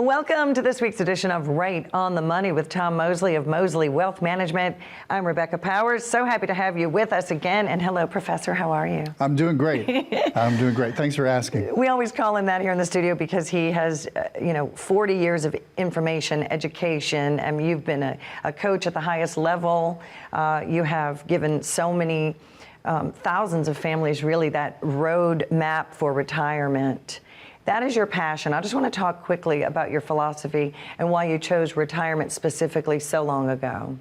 Welcome to this week's edition of Right on the Money with Tom Mosley of Mosley Wealth Management. I'm Rebecca Powers. So happy to have you with us again. And hello, Professor. How are you? I'm doing great. I'm doing great. Thanks for asking. We always call him that here in the studio because he has, 40 years of information, education, and you've been a coach at the highest level. You have given so many thousands of families really that road map for retirement. That is your passion. I just want to talk quickly about your philosophy and why you chose retirement specifically so long ago.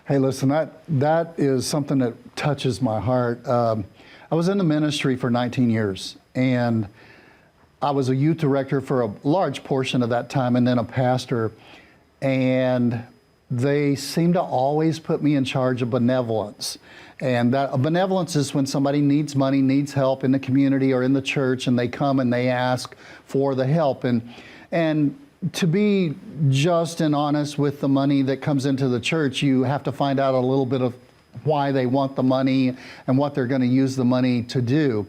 Hey, listen, that is something that touches my heart. I was in the ministry for 19 years, and I was a youth director for a large portion of that time, and then a pastor. And they seem to always put me in charge of benevolence. And that benevolence is when somebody needs money, needs help in the community or in the church, and they come and they ask for the help. And to be just and honest with the money that comes into the church, you have to find out a little bit of why they want the money and what they're going to use the money to do.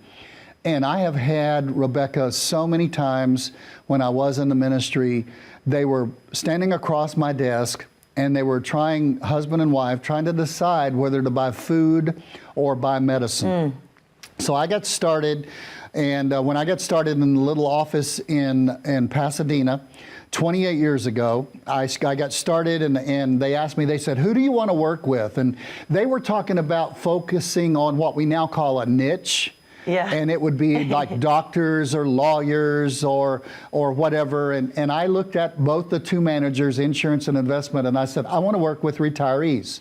And I have had, Rebecca, so many times when I was in the ministry, they were standing across my desk and they were trying, husband and wife, trying to decide whether to buy food or buy medicine. So I got started, and when I got started in the little office in Pasadena 28 years ago, I got started and they asked me, they said, who do you want to work with? And they were talking about focusing on what we now call a niche. Yeah. And it would be like doctors or lawyers or whatever. And I looked at both the two managers, insurance and investment, and I said, I want to work with retirees.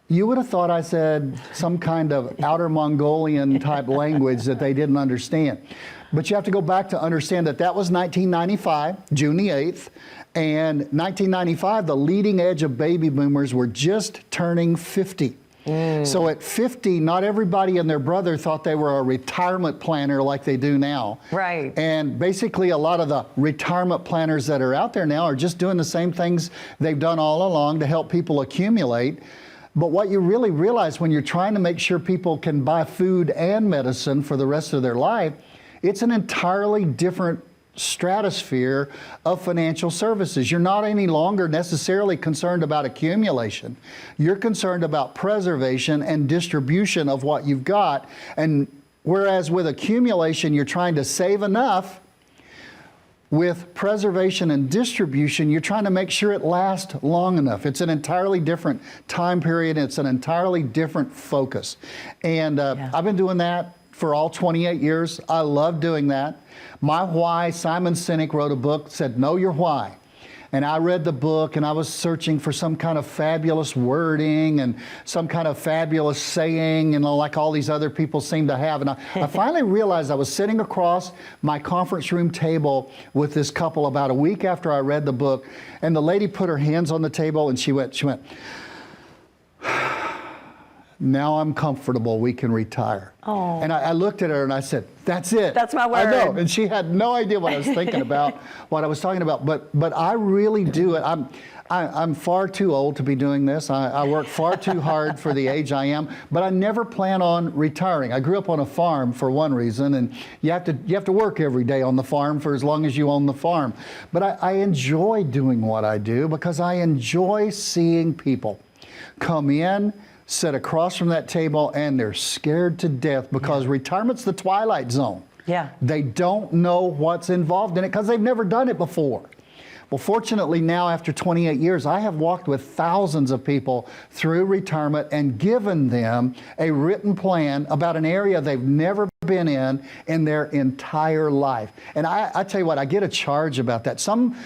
You would have thought I said some kind of outer Mongolian type language that they didn't understand. But you have to go back to understand that that was 1995, June the 8th. And 1995, the leading edge of baby boomers were just turning 50. So at 50, not everybody and their brother thought they were a retirement planner like they do now. Right. And basically a lot of the retirement planners that are out there now are just doing the same things they've done all along to help people accumulate. But what you really realize when you're trying to make sure people can buy food and medicine for the rest of their life, it's an entirely different stratosphere of financial services. You're not any longer necessarily concerned about accumulation. You're concerned about preservation and distribution of what you've got. And whereas with accumulation, you're trying to save enough, with preservation and distribution, you're trying to make sure it lasts long enough. It's an entirely different time period. It's an entirely different focus. And I've been doing that for all 28 years. I love doing that. My why, Simon Sinek wrote a book, said, know your why. And I read the book and I was searching for some kind of fabulous wording and some kind of fabulous saying, like all these other people seem to have. And I finally realized I was sitting across my conference room table with this couple about a week after I read the book, and the lady put her hands on the table and she went, now I'm comfortable, we can retire. Oh. And I looked at her and I said, that's it. That's my word. I know, and she had no idea what I was thinking about, what I was talking about, but I really do it. I'm far too old to be doing this. I work far too hard for the age I am, but I never plan on retiring. I grew up on a farm for one reason, and you have to work every day on the farm for as long as you own the farm. But I enjoy doing what I do because I enjoy seeing people come in, sit across from that table, and they're scared to death because retirement's the Twilight Zone. Yeah. They don't know what's involved in it because they've never done it before. Well, fortunately now, after 28 years, I have walked with thousands of people through retirement and given them a written plan about an area they've never been in their entire life. And I tell you what, I get a charge about that. Some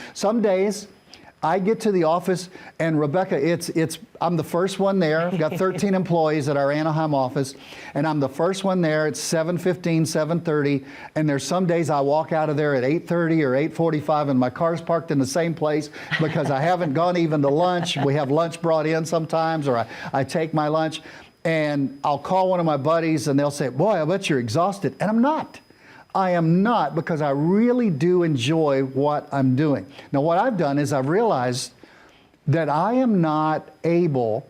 days, I get to the office, and Rebecca, I'm the first one there. We've got 13 employees at our Anaheim office, and I'm the first one there. It's 7:15, 7:30, and there's some days I walk out of there at 8:30 or 8:45, and my car's parked in the same place because I haven't gone even to lunch. We have lunch brought in sometimes, or I take my lunch, and I'll call one of my buddies, and they'll say, boy, I bet you're exhausted, and I'm not. I am not, because I really do enjoy what I'm doing. Now, what I've done is I've realized that I am not able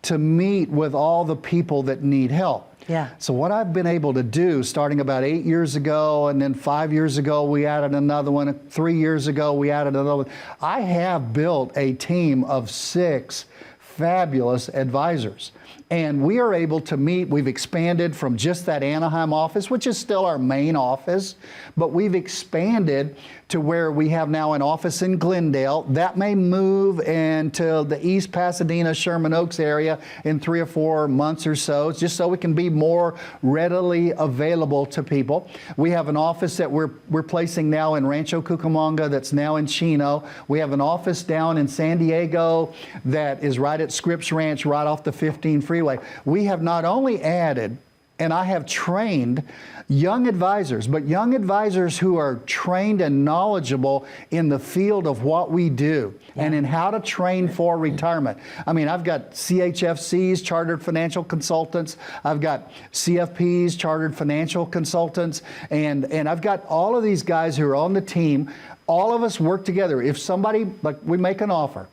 to meet with all the people that need help. Yeah. So what I've been able to do, starting about 8 years ago, and then 5 years ago, we added another one. 3 years ago, we added another one. I have built a team of 6 fabulous advisors. And we are able to meet. We've expanded from just that Anaheim office, which is still our main office, but we've expanded to where we have now an office in Glendale. That may move into the East Pasadena, Sherman Oaks area in 3 or 4 months or so, just so we can be more readily available to people. We have an office that we're placing now in Rancho Cucamonga that's now in Chino. We have an office down in San Diego that is right at Scripps Ranch, right off the 15 freeway. We have not only added, and I have trained young advisors, but young advisors who are trained and knowledgeable in the field of what we do and in how to train for retirement. I mean, I've got CHFCs, Chartered Financial Consultants. I've got CFPs, Chartered Financial Consultants. And I've got all of these guys who are on the team. All of us work together. If somebody, like we make an offer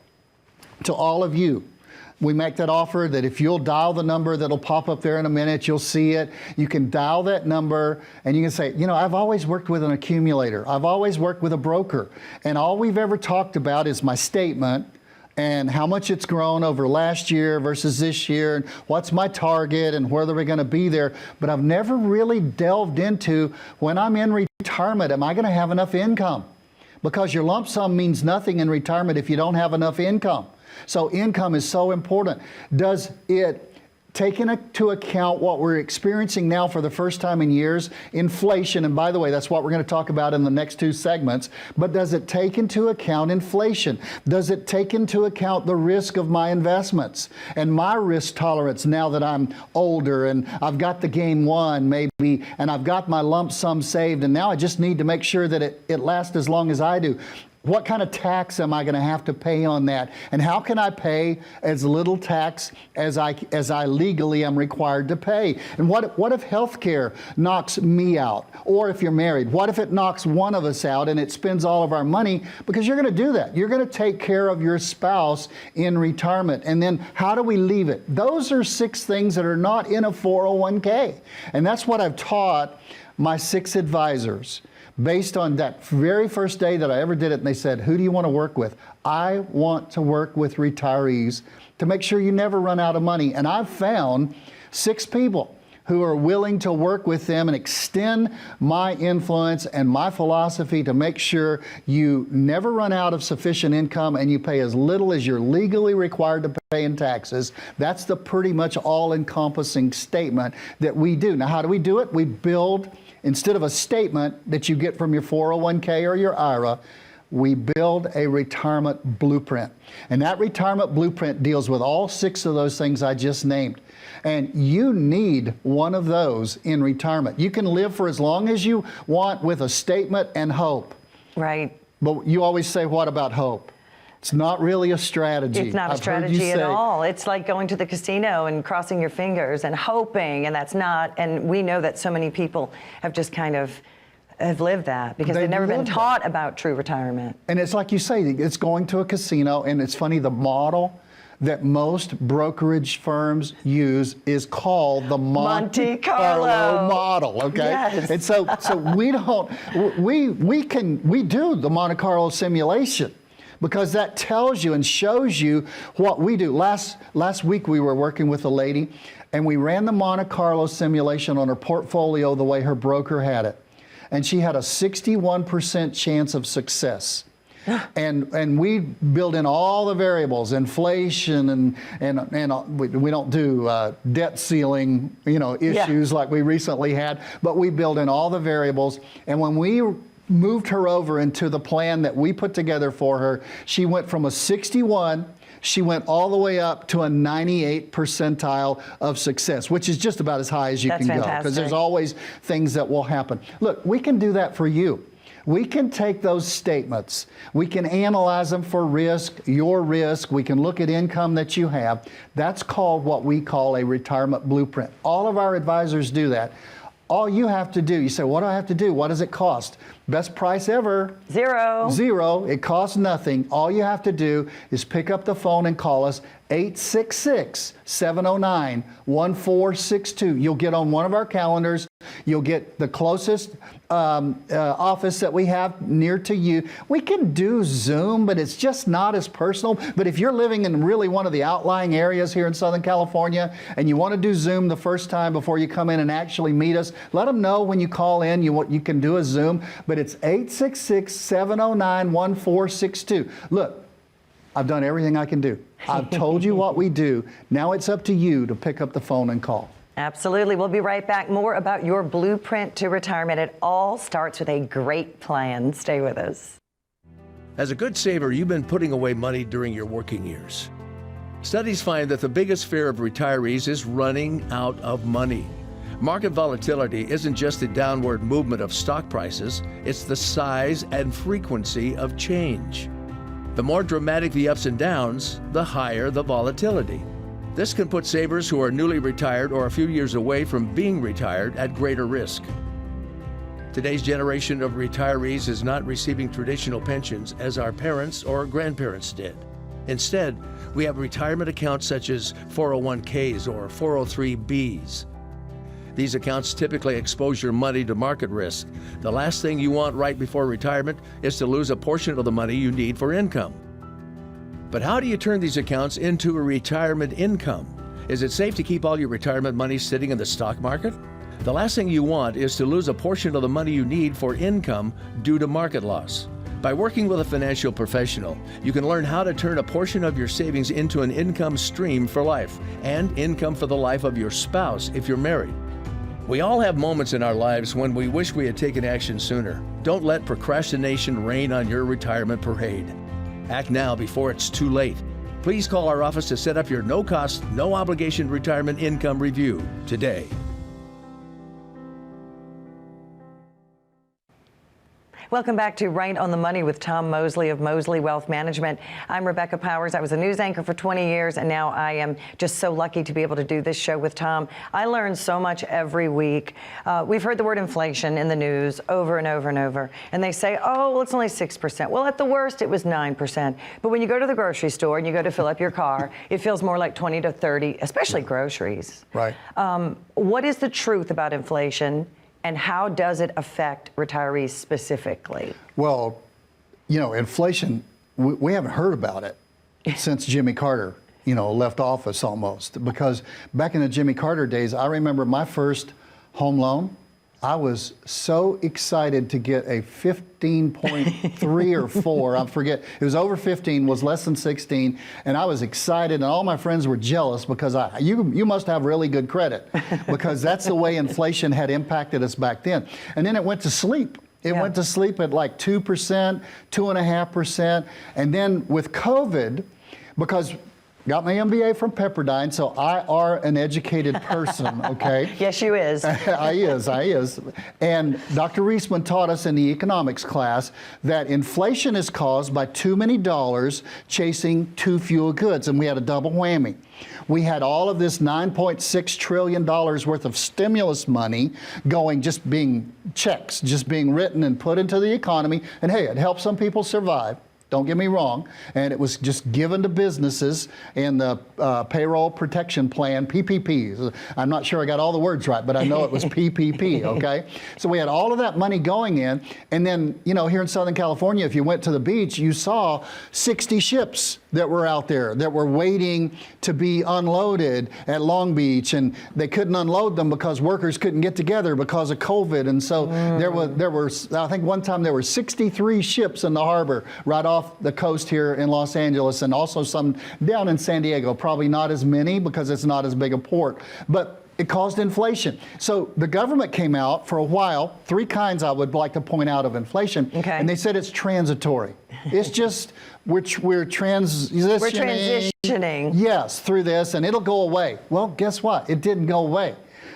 to all of you, we make that offer that if you'll dial the number that'll pop up there in a minute, you'll see it. You can dial that number and you can say, you know, I've always worked with an accumulator. I've always worked with a broker. And all we've ever talked about is my statement and how much it's grown over last year versus this year, and what's my target and whether we're going to be there. But I've never really delved into, when I'm in retirement, am I going to have enough income? Because your lump sum means nothing in retirement if you don't have enough income. So income is so important. Does it take into account what we're experiencing now for the first time in years, inflation? And by the way, that's what we're going to talk about in the next 2 segments. But does it take into account inflation? Does it take into account the risk of my investments and my risk tolerance now that I'm older and I've got the game won maybe, and I've got my lump sum saved, and now I just need to make sure that it lasts as long as I do? What kind of tax am I going to have to pay on that? And how can I pay as little tax as I legally am required to pay? And what if healthcare knocks me out? Or if you're married, what if it knocks one of us out and it spends all of our money? Because you're going to do that. You're going to take care of your spouse in retirement. And then how do we leave it? Those are 6 things that are not in a 401k. And that's what I've taught my 6 advisors. Based on that very first day that I ever did it, and they said, who do you want to work with? I want to work with retirees to make sure you never run out of money. And I've found 6 people who are willing to work with them and extend my influence and my philosophy to make sure you never run out of sufficient income and you pay as little as you're legally required to pay in taxes. That's the pretty much all-encompassing statement that we do. Now, how do we do it? We build, instead of a statement that you get from your 401k or your IRA, we build a retirement blueprint. And that retirement blueprint deals with all 6 of those things I just named. And you need one of those in retirement. You can live for as long as you want with a statement and hope. Right. But you always say, what about hope? It's not really a strategy. It's not a strategy at all. It's like going to the casino and crossing your fingers and hoping, and that's not, and we know that so many people have just kind of have lived that because they've never been taught about true retirement. And it's like you say, it's going to a casino, and it's funny, the model that most brokerage firms use is called the Monte Carlo model, okay? Yes. And so we don't, we do the Monte Carlo simulation, because that tells you and shows you what we do. Last week we were working with a lady, and we ran the Monte Carlo simulation on her portfolio the way her broker had it. And she had a 61% chance of success. And we build in all the variables, inflation, and we don't do debt ceiling, issues like we recently had, but we build in all the variables. And when we moved her over into the plan that we put together for her, she went from a 61, she went all the way up to a 98 percentile of success, which is just about as high as you can go, because there's always things that will happen. Look, we can do that for you. We can take those statements, we can analyze them for risk, your risk, we can look at income that you have. That's called what we call a retirement blueprint. All of our advisors do that. All you have to do, you say, what do I have to do? What does it cost? Best price ever. Zero. Zero. It costs nothing. All you have to do is pick up the phone and call us 866-709-1462. You'll get on one of our calendars. You'll get the closest office that we have near to you. We can do Zoom, but it's just not as personal. But if you're living in really one of the outlying areas here in Southern California and you want to do Zoom the first time before you come in and actually meet us, let them know when you call in you can do a Zoom. But it's 866-709-1462. Look, I've done everything I can do. I've told you what we do. Now it's up to you to pick up the phone and call. Absolutely. We'll be right back. More about your blueprint to retirement. It all starts with a great plan. Stay with us. As a good saver, you've been putting away money during your working years. Studies find that the biggest fear of retirees is running out of money. Market volatility isn't just the downward movement of stock prices, it's the size and frequency of change. The more dramatic the ups and downs, the higher the volatility. This can put savers who are newly retired or a few years away from being retired at greater risk. Today's generation of retirees is not receiving traditional pensions as our parents or grandparents did. Instead, we have retirement accounts such as 401ks or 403bs. These accounts typically expose your money to market risk. The last thing you want right before retirement is to lose a portion of the money you need for income. But how do you turn these accounts into a retirement income? Is it safe to keep all your retirement money sitting in the stock market? The last thing you want is to lose a portion of the money you need for income due to market loss. By working with a financial professional, you can learn how to turn a portion of your savings into an income stream for life and income for the life of your spouse if you're married. We all have moments in our lives when we wish we had taken action sooner. Don't let procrastination reign on your retirement parade. Act now before it's too late. Please call our office to set up your no-cost, no-obligation retirement income review today. Welcome back to Right on the Money with Tom Mosley of Mosley Wealth Management. I'm Rebecca Powers. I was a news anchor for 20 years, and now I am just so lucky to be able to do this show with Tom. I learn so much every week. We've heard the word inflation in the news over and over and over, and they say, oh, well, it's only 6%. Well, at the worst, it was 9%. But when you go to the grocery store and you go to fill up your car, it feels more like 20 to 30, especially groceries. Right. What is the truth about inflation? And how does it affect retirees specifically? Well, you know, inflation, we haven't heard about it since Jimmy Carter, left office almost. Because back in the Jimmy Carter days, I remember my first home loan. I was so excited to get a 15.3 or 4, I forget. It was over 15, was less than 16, and I was excited, and all my friends were jealous because you must have really good credit, because that's the way inflation had impacted us back then. And then it went to sleep. It went to sleep at like 2%, 2.5%, and then with COVID, because got my MBA from Pepperdine, so I are an educated person, okay? Yes, you is. I is. And Dr. Reisman taught us in the economics class that inflation is caused by too many dollars chasing too few goods, and we had a double whammy. We had all of this $9.6 trillion worth of stimulus money going, just being checks, just being written and put into the economy, and hey, it helped some people survive. Don't get me wrong. And it was just given to businesses in the payroll protection plan, PPP. I'm not sure I got all the words right, but I know it was PPP, okay? So we had all of that money going in. And then, here in Southern California, if you went to the beach, you saw 60 ships that were out there that were waiting to be unloaded at Long Beach. And they couldn't unload them because workers couldn't get together because of COVID. And so there were, I think one time there were 63 ships in the harbor right off the coast here in Los Angeles, and also some down in San Diego. Probably not as many because it's not as big a port, but it caused inflation. So the government came out for a while, 3 kinds I would like to point out of inflation, and they said it's transitory. It's just, we're transitioning. We're transitioning. Yes, through this, and it'll go away. Well, guess what? It didn't go away.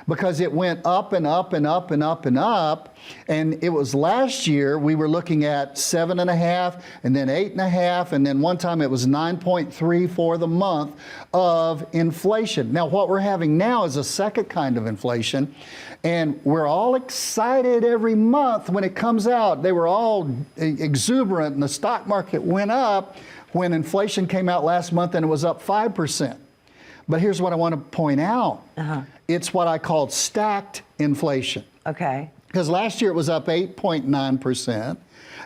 because it went up and up and up and up and up. And it was last year we were looking at 7.5 and then 8.5, and then one time it was 9.3 for the month of inflation. Now what we're having now is a second kind of inflation, and we're all excited every month when it comes out. They were all exuberant and the stock market went up when inflation came out last month and it was up 5%. But here's what I want to point out. It's what I called stacked inflation. Okay. Because last year it was up 8.9%,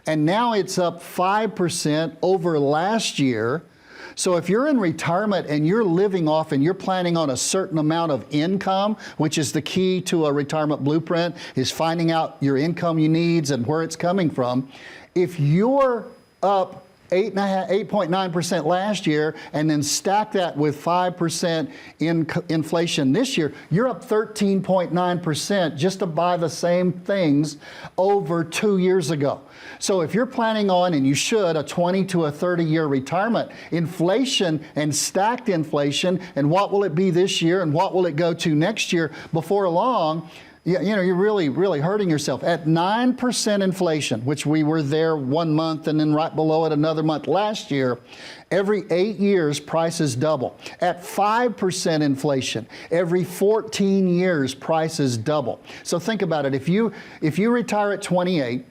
and now it's up 5% over last year. So if you're in retirement and you're living off and you're planning on a certain amount of income, which is the key to a retirement blueprint, is finding out your income you needs and where it's coming from. If you're up 8.9% last year, and then stack that with 5% inflation this year, you're up 13.9% just to buy the same things over 2 years ago. So if you're planning on, and you should, a 20 to a 30-year retirement, inflation and stacked inflation, and what will it be this year and what will it go to next year, before long, you know, you're really hurting yourself. At 9% inflation, which we were there 1 month and then right below it another month last year, every 8 years prices double. At 5% inflation, every 14 years prices double. So think about it. If you retire at 28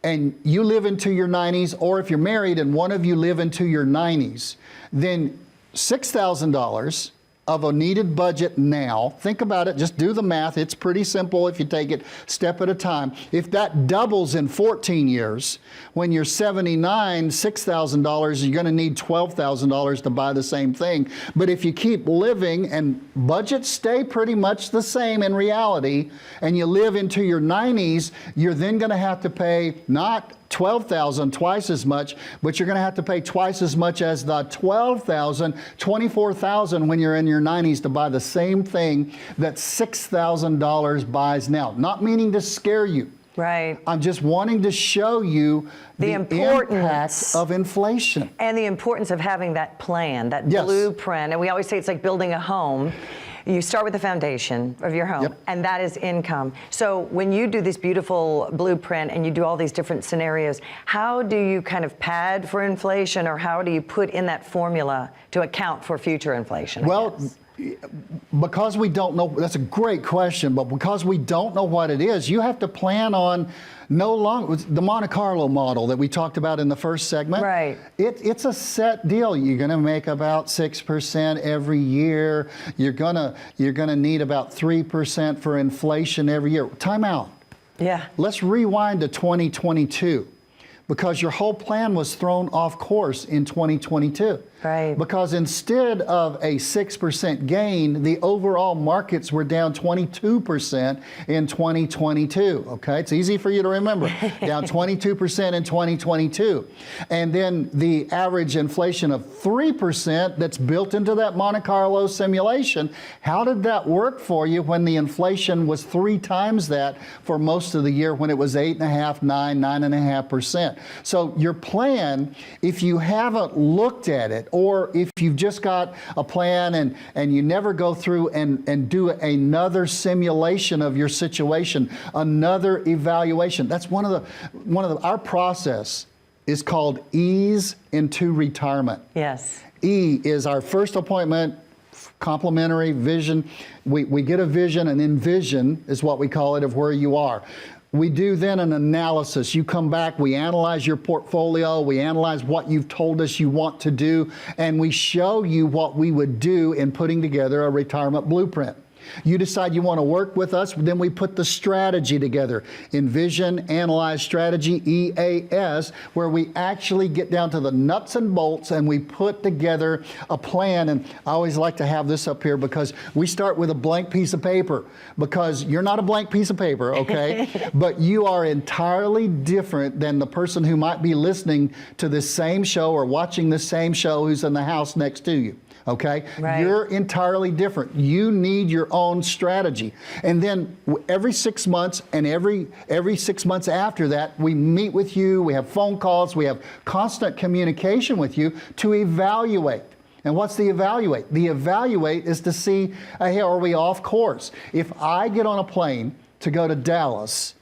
and you live into your 90s, or if you're married and one of you live into your 90s, then $6,000 of a needed budget now, think about it, just do the math, it's pretty simple if you take it step at a time. If that doubles in 14 years, when you're 79, $6,000, you're gonna need $12,000 to buy the same thing. But if you keep living and budgets stay pretty much the same in reality, and you live into your 90s, you're then gonna have to pay not $12,000, twice as much, but you're going to have to pay twice as much as the $12,000, $24,000 when you're in your 90s to buy the same thing that $6,000 buys now. Not meaning to scare you. Right. I'm just wanting to show you the impact of inflation. And the importance of having that plan, that blueprint. And we always say it's like building a home. You start with the foundation of your home, and that is income. So when you do this beautiful blueprint and you do all these different scenarios, how do you kind of pad for inflation, or how do you put in that formula to account for future inflation? Well, because we don't know, that's a great question, but because we don't know what it is, you have to plan on no longer, the Monte Carlo model that we talked about in the first segment. Right. It's a set deal. You're going to make about 6% every year. You're going to need about 3% for inflation every year. Time out. Yeah. Let's rewind to 2022. Because your whole plan was thrown off course in 2022. Right. Because instead of a 6% gain, the overall markets were down 22% in 2022. Okay, it's easy for you to remember. Down 22% in 2022. And then the average inflation of 3% that's built into that Monte Carlo simulation. How did that work for you when the inflation was 3 times that for most of the year, when it was 8.5%, 9.5%? So your plan, if you haven't looked at it, or if you've just got a plan and you never go through and do another simulation of your situation, another evaluation, that's one of our process is called Ease into Retirement. Yes. E is our first appointment, complimentary vision. We get a vision, an envision is what we call it, of where you are. We do then an analysis. You come back, we analyze your portfolio, we analyze what you've told us you want to do, and we show you what we would do in putting together a retirement blueprint. You decide you want to work with us, then we put the strategy together. Envision, Analyze, Strategy, EAS, where we actually get down to the nuts and bolts and we put together a plan. And I always like to have this up here because we start with a blank piece of paper, because you're not a blank piece of paper, okay? But you are entirely different than the person who might be listening to this same show or watching the same show who's in the house next to you. Okay? Right. You're entirely different. You need your own strategy. And then every 6 months and every 6 months after that, we meet with you, we have phone calls, we have constant communication with you to evaluate. And what's the evaluate? The evaluate is to see, hey, are we off course? If I get on a plane to go to Dallas,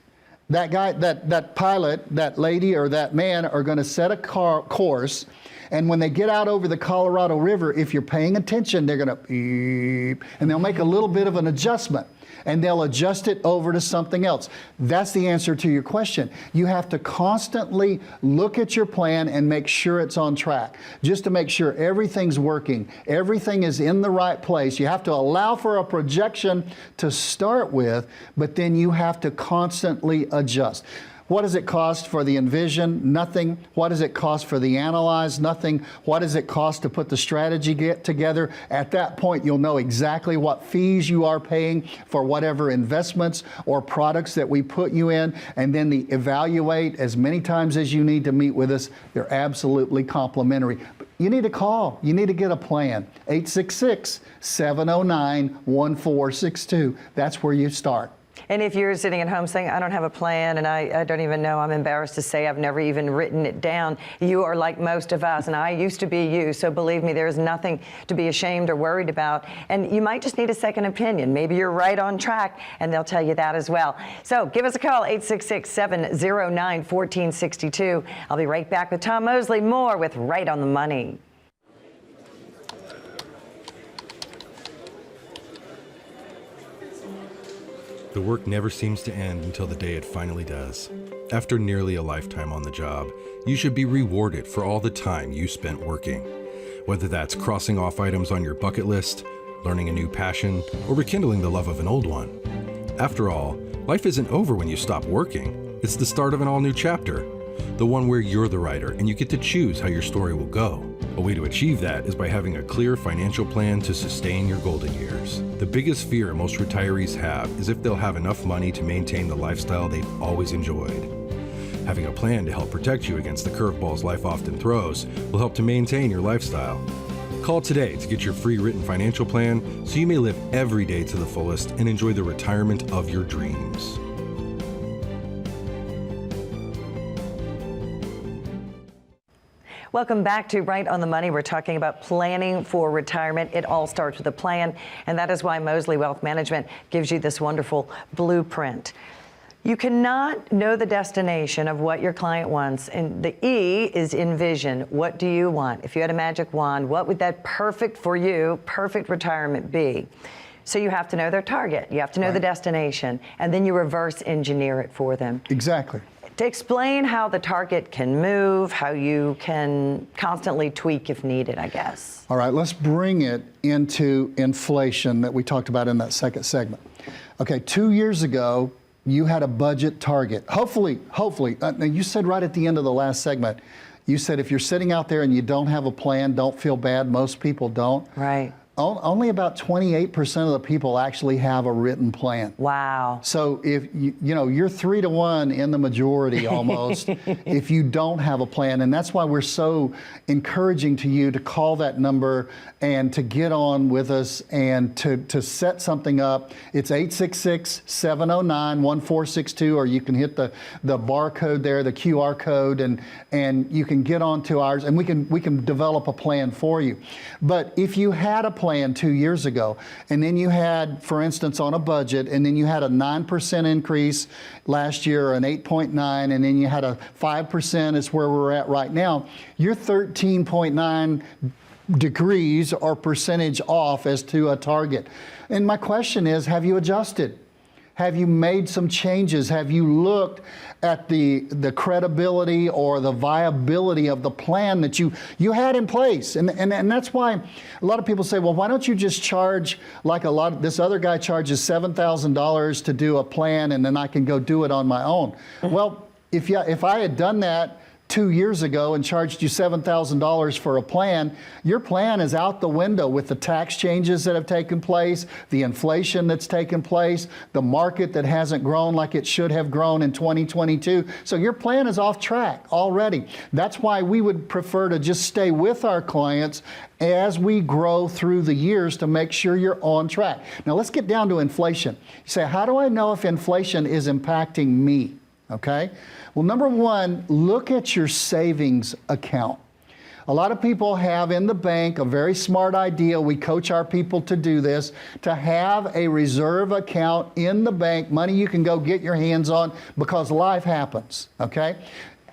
that guy, that pilot, that lady, or that man are going to set a course, and when they get out over the Colorado River, if you're paying attention, they're going to beep, and they'll make a little bit of an adjustment, and they'll adjust it over to something else. That's the answer to your question. You have to constantly look at your plan and make sure it's on track, just to make sure everything's working, everything is in the right place. You have to allow for a projection to start with, but then you have to constantly adjust. What does it cost for the envision? Nothing. What does it cost for the analyze? Nothing. What does it cost to put the strategy together? At that point, you'll know exactly what fees you are paying for whatever investments or products that we put you in, and then the evaluate as many times as you need to meet with us. They're absolutely complimentary. But you need to call. You need to get a plan. 866-709-1462. That's where you start. And if you're sitting at home saying, I don't have a plan, and I don't even know, I'm embarrassed to say I've never even written it down, you are like most of us, and I used to be you, so believe me, there's nothing to be ashamed or worried about. And you might just need a second opinion. Maybe you're right on track, and they'll tell you that as well. So give us a call, 866-709-1462. I'll be right back with Tom Mosley, more with Right on the Money. The work never seems to end until the day it finally does. After nearly a lifetime on the job, you should be rewarded for all the time you spent working. Whether that's crossing off items on your bucket list, learning a new passion, or rekindling the love of an old one. After all, life isn't over when you stop working. It's the start of an all-new chapter. The one where you're the writer and you get to choose how your story will go. A way to achieve that is by having a clear financial plan to sustain your golden years. The biggest fear most retirees have is if they'll have enough money to maintain the lifestyle they've always enjoyed. Having a plan to help protect you against the curveballs life often throws will help to maintain your lifestyle. Call today to get your free written financial plan so you may live every day to the fullest and enjoy the retirement of your dreams. Welcome back to Right on the Money. We're talking about planning for retirement. It all starts with a plan, and that is why Mosley Wealth Management gives you this wonderful blueprint. You cannot know the destination of what your client wants, and the E is envision. What do you want? If you had a magic wand, what would that perfect for you, perfect retirement be? So you have to know their target. You have to know the destination, and then you reverse engineer it for them. Exactly. To explain how the target can move, how you can constantly tweak if needed, I guess. All right, let's bring it into inflation that we talked about in that second segment. Okay, 2 years ago, you had a budget target. Hopefully, now you said right at the end of the last segment, you said if you're sitting out there and you don't have a plan, don't feel bad. Most people don't. Right. Only about 28% of the people actually have a written plan. Wow. So if you know, you're 3 to 1 in the majority almost if you don't have a plan. And that's why we're so encouraging to you to call that number and to get on with us and to set something up. It's 866-709-1462, or you can hit the barcode there, the QR code, and you can get onto ours, and we can develop a plan for you. But if you had a plan 2 years ago, and then you had, for instance, on a budget, and then you had a 9% increase last year, or an 8.9, and then you had a 5% is where we're at right now, you're 13.9 degrees or percentage off as to a target. And my question is, have you adjusted? Have you made some changes? Have you looked at the credibility or the viability of the plan that you had in place? And that's why a lot of people say, well, why don't you just charge like this other guy charges $7,000 to do a plan, and then I can go do it on my own. Well, if I had done that 2 years ago and charged you $7,000 for a plan, your plan is out the window with the tax changes that have taken place, the inflation that's taken place, the market that hasn't grown like it should have grown in 2022. So your plan is off track already. That's why we would prefer to just stay with our clients as we grow through the years to make sure you're on track. Now let's get down to inflation. You say, how do I know if inflation is impacting me? Okay? Well, number one, look at your savings account. A lot of people have in the bank a very smart idea. We coach our people to do this, to have a reserve account in the bank, money you can go get your hands on because life happens, okay?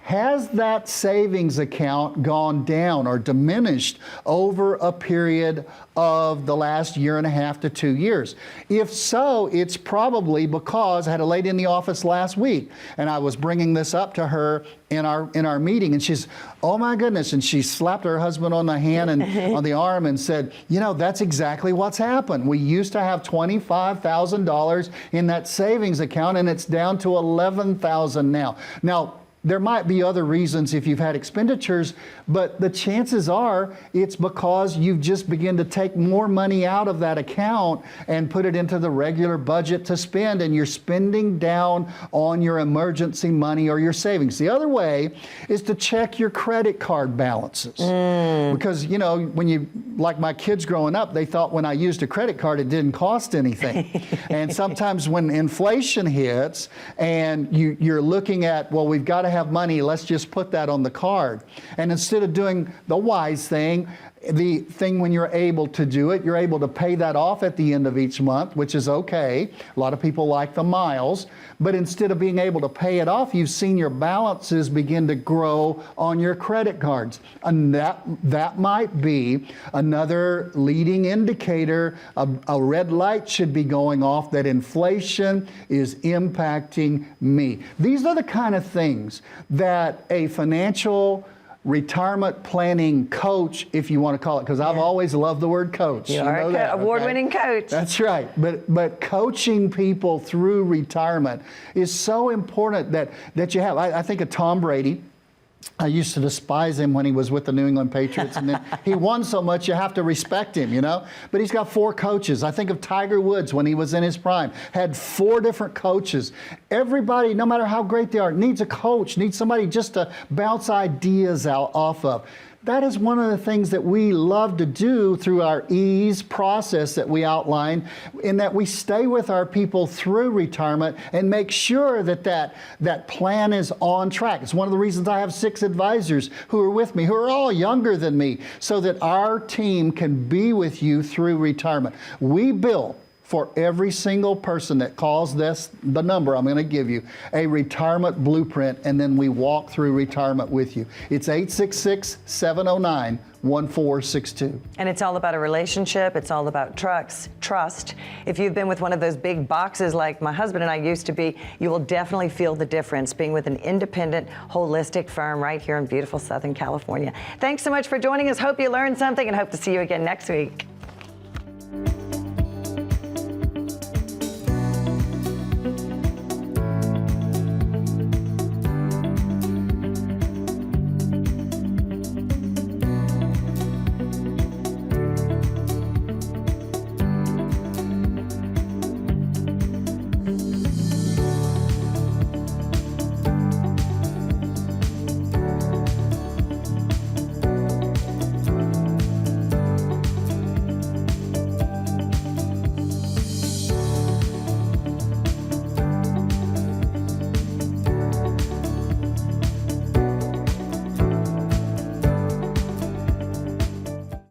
Has that savings account gone down or diminished over a period of the last 1.5 to 2 years? If so, it's probably because I had a lady in the office last week, and I was bringing this up to her in our meeting, and she's, oh my goodness, and she slapped her husband on the hand and on the arm and said, you know, that's exactly what's happened. We used to have $25,000 in that savings account, and it's down to $11,000 now. Now, there might be other reasons if you've had expenditures, but the chances are it's because you've just begun to take more money out of that account and put it into the regular budget to spend, and you're spending down on your emergency money or your savings. The other way is to check your credit card balances. Because, you know, when you, like my kids growing up, they thought when I used a credit card, it didn't cost anything. And sometimes when inflation hits and you're looking at, well, we've got to have money, let's just put that on the card. And instead of doing the wise thing, the thing when you're able to do it, you're able to pay that off at the end of each month, which is okay. A lot of people like the miles, but instead of being able to pay it off, you've seen your balances begin to grow on your credit cards. And that might be another leading indicator. A red light should be going off that inflation is impacting me. These are the kind of things that a financial retirement planning coach, if you want to call it, because I've always loved the word coach. You are an award-winning coach. That's right. But coaching people through retirement is so important that you have. I think of Tom Brady. I used to despise him when he was with the New England Patriots, and then he won so much you have to respect him, you know? But he's got 4 coaches. I think of Tiger Woods when he was in his prime, had 4 different coaches. Everybody, no matter how great they are, needs a coach, needs somebody just to bounce ideas off of. That is one of the things that we love to do through our ease process that we outline, in that we stay with our people through retirement and make sure that plan is on track. It's one of the reasons I have 6 advisors who are with me, who are all younger than me, so that our team can be with you through retirement. We bill for every single person that calls this, the number I'm going to give you, a retirement blueprint, and then we walk through retirement with you. It's 866-709-1462. And it's all about a relationship. It's all about trust. If you've been with one of those big boxes like my husband and I used to be, you will definitely feel the difference being with an independent, holistic firm right here in beautiful Southern California. Thanks so much for joining us. Hope you learned something, and hope to see you again next week.